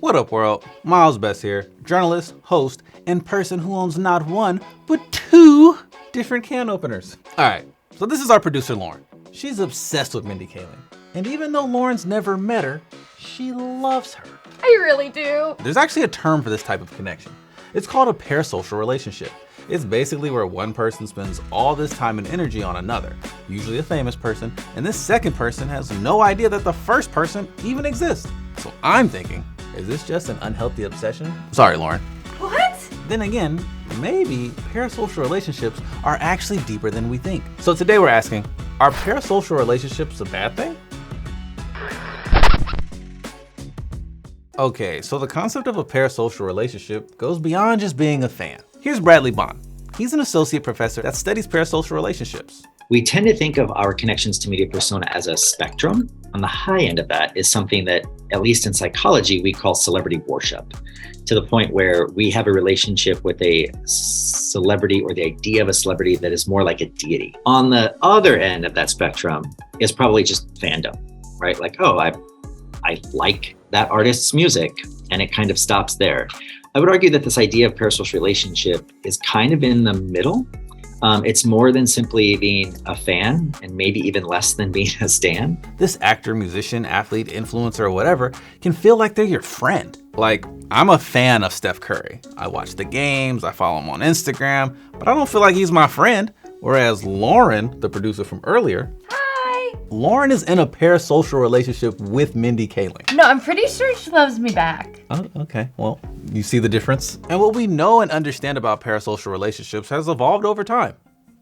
What up, world? Myles Bess here, journalist, host, and person who owns not one, but two different can openers. All right, so this is our producer, Lauren. She's obsessed with Mindy Kaling. And even though Lauren's never met her, she loves her. I really do. There's actually a term for this type of connection. It's called a parasocial relationship. It's basically where one person spends all this time and energy on another, usually a famous person, and this second person has no idea that the first person even exists. So I'm thinking, is this just an unhealthy obsession? Sorry, Lauren. What? Then again, maybe parasocial relationships are actually deeper than we think. So today we're asking, are parasocial relationships a bad thing? Okay, so the concept of a parasocial relationship goes beyond just being a fan. Here's Bradley Bond. He's an associate professor that studies parasocial relationships. We tend to think of our connections to media persona as a spectrum. On the high end of that is something that, at least in psychology, we call celebrity worship, to the point where we have a relationship with a celebrity or the idea of a celebrity that is more like a deity. On the other end of that spectrum is probably just fandom, right? Like, oh, I like that artist's music, and it kind of stops there. I would argue that this idea of parasocial relationship is kind of in the middle. It's more than simply being a fan, and maybe even less than being a stan. This actor, musician, athlete, influencer, or whatever can feel like they're your friend. Like, I'm a fan of Steph Curry. I watch the games, I follow him on Instagram, but I don't feel like he's my friend. Whereas Lauren, the producer from earlier, Lauren is in a parasocial relationship with Mindy Kaling. No, I'm pretty sure she loves me back. Oh, okay. Well, you see the difference? And what we know and understand about parasocial relationships has evolved over time.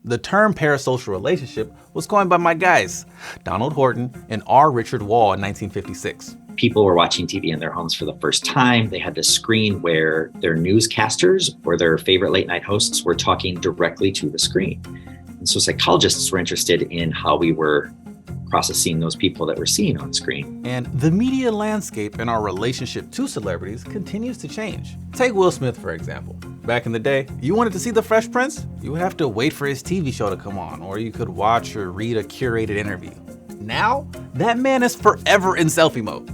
The term parasocial relationship was coined by my guys, Donald Horton and R. Richard Wall in 1956. People were watching TV in their homes for the first time. They had this screen where their newscasters or their favorite late night hosts were talking directly to the screen. And so psychologists were interested in how we were processing those people that we're seeing on screen. And the media landscape and our relationship to celebrities continues to change. Take Will Smith, for example. Back in the day, you wanted to see The Fresh Prince? You would have to wait for his TV show to come on, or you could watch or read a curated interview. Now, that man is forever in selfie mode.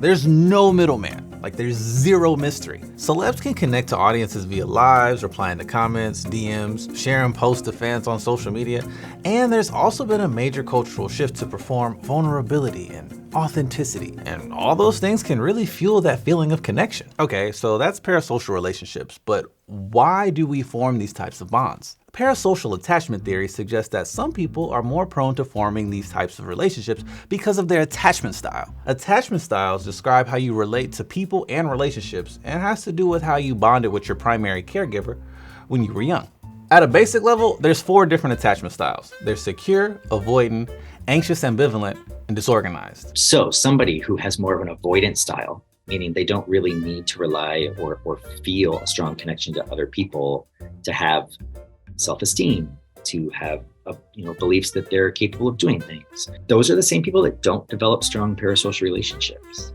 There's no middleman. Like, there's zero mystery. Celebs can connect to audiences via lives, replying to comments, DMs, sharing posts to fans on social media. And there's also been a major cultural shift to perform vulnerability and authenticity. And all those things can really fuel that feeling of connection. Okay, so that's parasocial relationships, but why do we form these types of bonds? Parasocial attachment theory suggests that some people are more prone to forming these types of relationships because of their attachment style. Attachment styles describe how you relate to people and relationships, and has to do with how you bonded with your primary caregiver when you were young. At a basic level, there's 4 different attachment styles. There's secure, avoidant, anxious, ambivalent, and disorganized. So somebody who has more of an avoidant style, meaning they don't really need to rely or feel a strong connection to other people to have self-esteem, to have beliefs that they're capable of doing things. Those are the same people that don't develop strong parasocial relationships.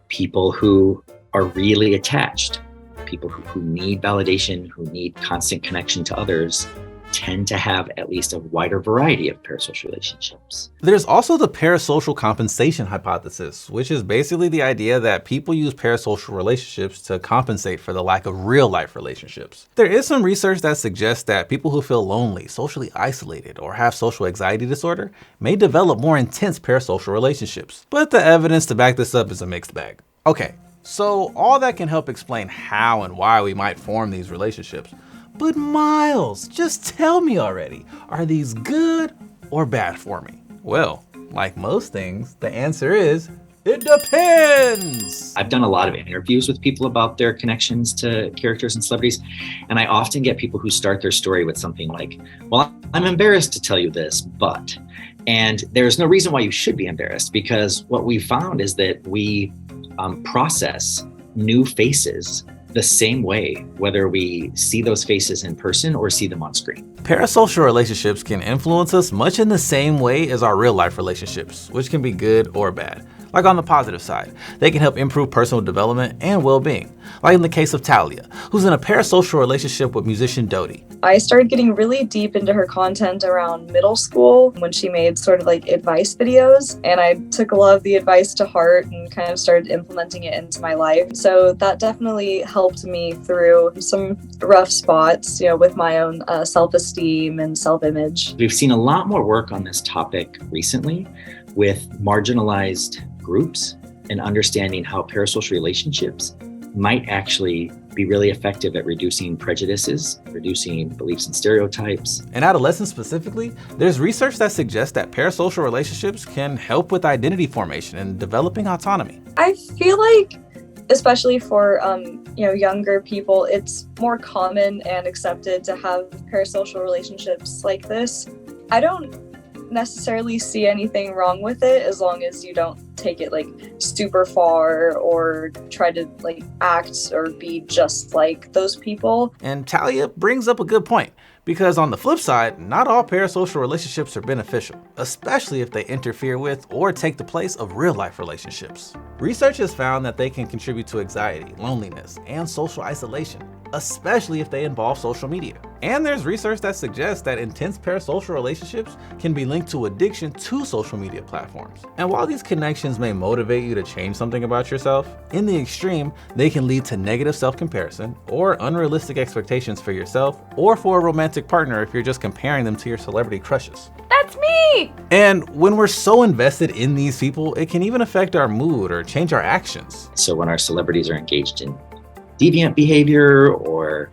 People who are really attached, people who need validation, who need constant connection to others, tend to have at least a wider variety of parasocial relationships. There's also the parasocial compensation hypothesis, which is basically the idea that people use parasocial relationships to compensate for the lack of real life relationships. There is some research that suggests that people who feel lonely, socially isolated, or have social anxiety disorder may develop more intense parasocial relationships. But the evidence to back this up is a mixed bag. Okay, so all that can help explain how and why we might form these relationships. But Myles, just tell me already, are these good or bad for me? Well, like most things, the answer is, it depends. I've done a lot of interviews with people about their connections to characters and celebrities, and I often get people who start their story with something like, well, I'm embarrassed to tell you this, but, and there's no reason why you should be embarrassed, because what we found is that we process new faces the same way, whether we see those faces in person or see them on screen. Parasocial relationships can influence us much in the same way as our real life relationships, which can be good or bad. Like on the positive side, they can help improve personal development and well-being. Like in the case of Talia, who's in a parasocial relationship with musician Dodie. I started getting really deep into her content around middle school when she made sort of like advice videos, and I took a lot of the advice to heart and kind of started implementing it into my life. So that definitely helped me through some rough spots, with my own self-esteem and self-image. We've seen a lot more work on this topic recently with marginalized groups and understanding how parasocial relationships might actually be really effective at reducing prejudices, reducing beliefs and stereotypes. In adolescents specifically, there's research that suggests that parasocial relationships can help with identity formation and developing autonomy. I feel like, especially for younger people, it's more common and accepted to have parasocial relationships like this. I don't necessarily see anything wrong with it as long as you don't take it like super far or try to like act or be just like those people. And Talia brings up a good point, because on the flip side, not all parasocial relationships are beneficial, especially if they interfere with or take the place of real life relationships. Research has found that they can contribute to anxiety, loneliness, and social isolation, especially if they involve social media. And there's research that suggests that intense parasocial relationships can be linked to addiction to social media platforms. And while these connections may motivate you to change something about yourself, in the extreme, they can lead to negative self-comparison or unrealistic expectations for yourself or for a romantic partner if you're just comparing them to your celebrity crushes. That's me! And when we're so invested in these people, it can even affect our mood or change our actions. So when our celebrities are engaged in deviant behavior or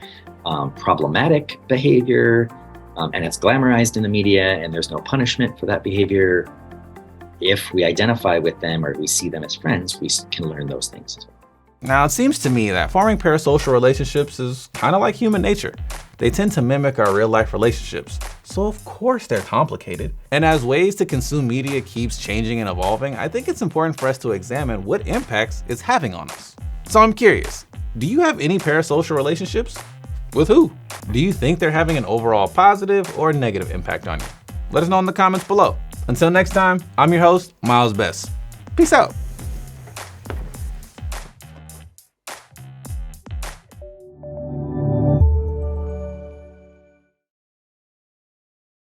problematic behavior, and it's glamorized in the media and there's no punishment for that behavior, if we identify with them or we see them as friends, we can learn those things as well. Now, it seems to me that forming parasocial relationships is kind of like human nature. They tend to mimic our real life relationships, so of course they're complicated. And as ways to consume media keeps changing and evolving, I think it's important for us to examine what impacts it's having on us. So I'm curious, do you have any parasocial relationships? With who? Do you think they're having an overall positive or negative impact on you? Let us know in the comments below. Until next time, I'm your host, Myles Bess. Peace out.